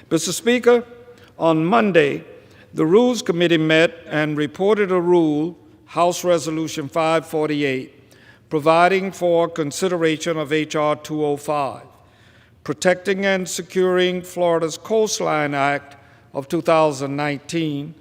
Mr. Speaker, on Monday, the Rules Committee met and reported a rule, House Resolution 548, providing for consideration of H.R. 205, Protecting and Securing Florida's Coastline Act of 2019,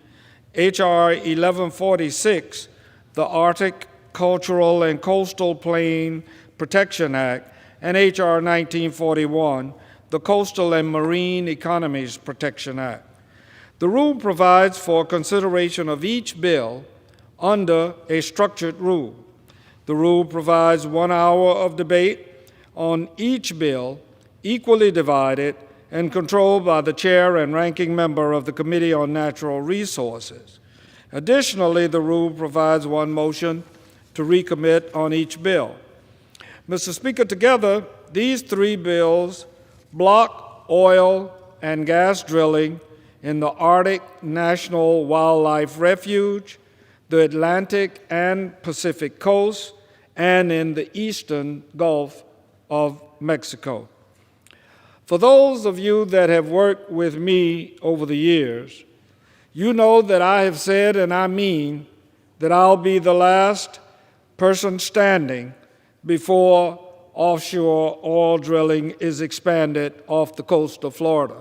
H.R. 1146, the Arctic Cultural and Coastal Plain Protection Act, and H.R. 1941, the Coastal and Marine Economies Protection Act. The rule provides for consideration of each bill under a structured rule. The rule provides 1 hour of debate on each bill, equally divided and controlled by the chair and ranking member of the Committee on Natural Resources. Additionally, the rule provides 1 motion to recommit on each bill. Mr. Speaker, together, these 3 bills block oil and gas drilling in the Arctic National Wildlife Refuge, the Atlantic and Pacific coast, and in the eastern Gulf of Mexico. For those of you that have worked with me over the years, you know that I have said, and I mean, that I'll be the last person standing before offshore oil drilling is expanded off the coast of Florida.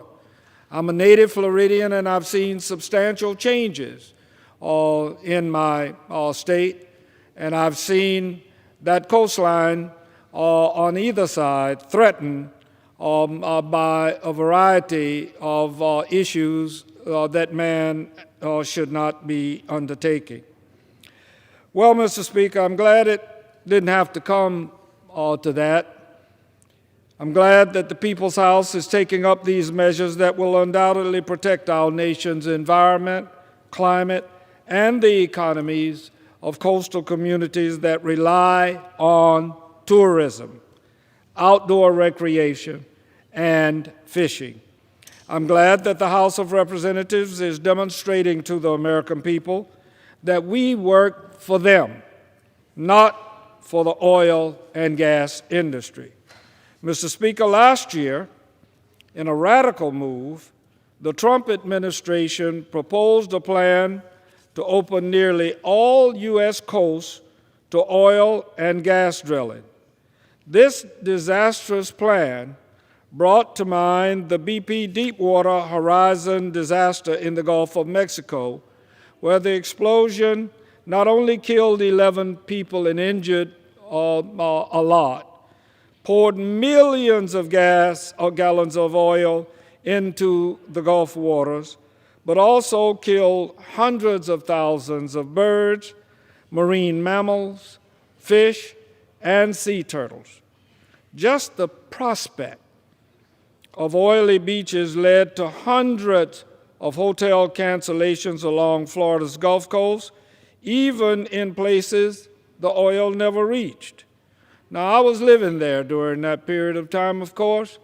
I'm a native Floridian, and I've seen substantial changes in my state, and I've seen that coastline on either side threatened by a variety of issues that man should not be undertaking. Well, Mr. Speaker, I'm glad it didn't have to come to that. I'm glad that the People's House is taking up these measures that will undoubtedly protect our nation's environment, climate, and the economies of coastal communities that rely on tourism, outdoor recreation, and fishing. I'm glad that the House of Representatives is demonstrating to the American people that we work for them, not for the oil and gas industry. Mr. Speaker, last year, in a radical move, the Trump administration proposed a plan to open nearly all U.S. coasts to oil and gas drilling. This disastrous plan brought to mind the BP Deepwater Horizon disaster in the Gulf of Mexico, where the explosion not only killed 11 people and injured a lot, poured millions of gallons of oil into the Gulf waters, but also killed hundreds of thousands of birds, marine mammals, fish, and sea turtles. Just the prospect of oily beaches led to hundreds of hotel cancellations along Florida's Gulf Coast, even in places the oil never reached. Now, I was living there during that period of time, of course,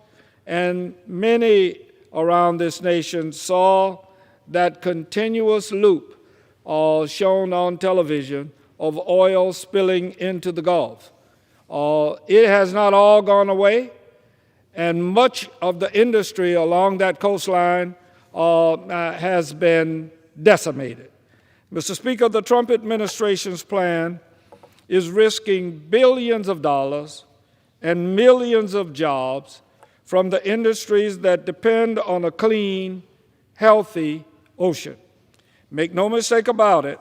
and many around this nation saw that continuous loop shown on television of oil spilling into the Gulf. It has not all gone away, and much of the industry along that coastline has been decimated. Mr. Speaker, the Trump administration's plan is risking billions of dollars and millions of jobs from the industries that depend on a clean, healthy ocean. Make no mistake about it,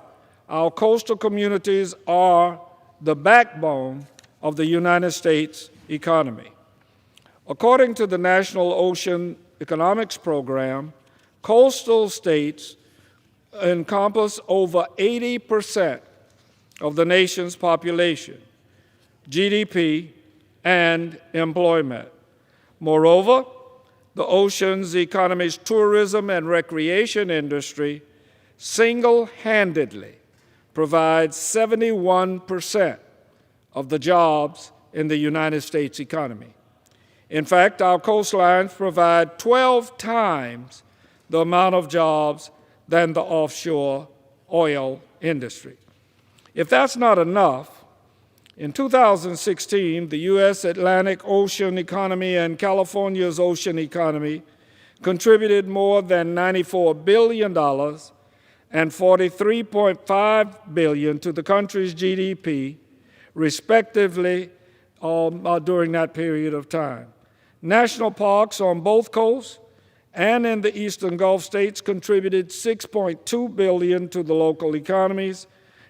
our coastal communities are the backbone of the United States economy. According to the National Ocean Economics Program, coastal states encompass over 80% of the nation's population, GDP, and employment. Moreover, the ocean's economy's tourism and recreation industry single-handedly provides 71% of the jobs in the United States economy. In fact, our coastlines provide 12 times the amount of jobs than the offshore oil industry. If that's not enough, in 2016, the U.S. Atlantic ocean economy and California's ocean economy contributed more than $94 billion and $43.5 billion to the country's GDP, respectively, during that period of time. National parks on both coasts and in the eastern Gulf states contributed $6.2 billion to the local economies,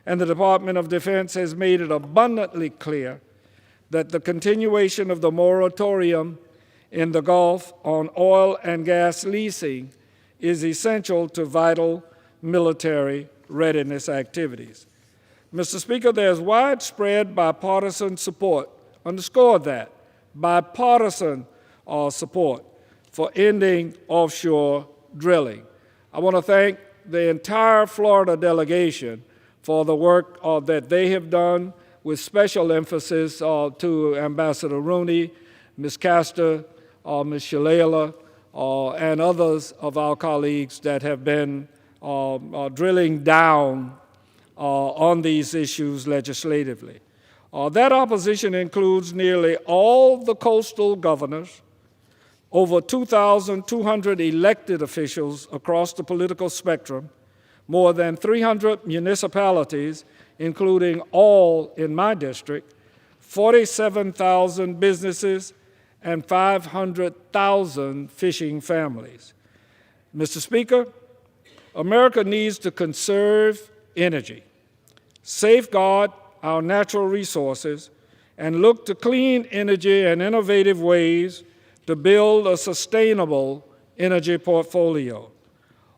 and the Department of Defense has made it abundantly clear that the continuation of the moratorium in the Gulf on oil and gas leasing is essential to vital military readiness activities. Mr. Speaker, there's widespread bipartisan support, underscore that, bipartisan support for ending offshore drilling. I want to thank the entire Florida delegation for the work that they have done, with special emphasis to Ambassador Rooney, Ms. Castor, Ms. Shalala, and others of our colleagues that have been drilling down on these issues legislatively. That opposition includes nearly all the coastal governors, over 2,200 elected officials across the political spectrum, more than 300 municipalities, including all in my district, 47,000 businesses, and 500,000 fishing families. Mr. Speaker, America needs to conserve energy, safeguard our natural resources, and look to clean energy and innovative ways to build a sustainable energy portfolio.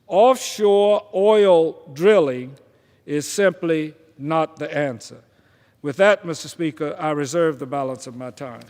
Offshore oil drilling is simply not the answer. With that, Mr. Speaker, I reserve the balance of my time.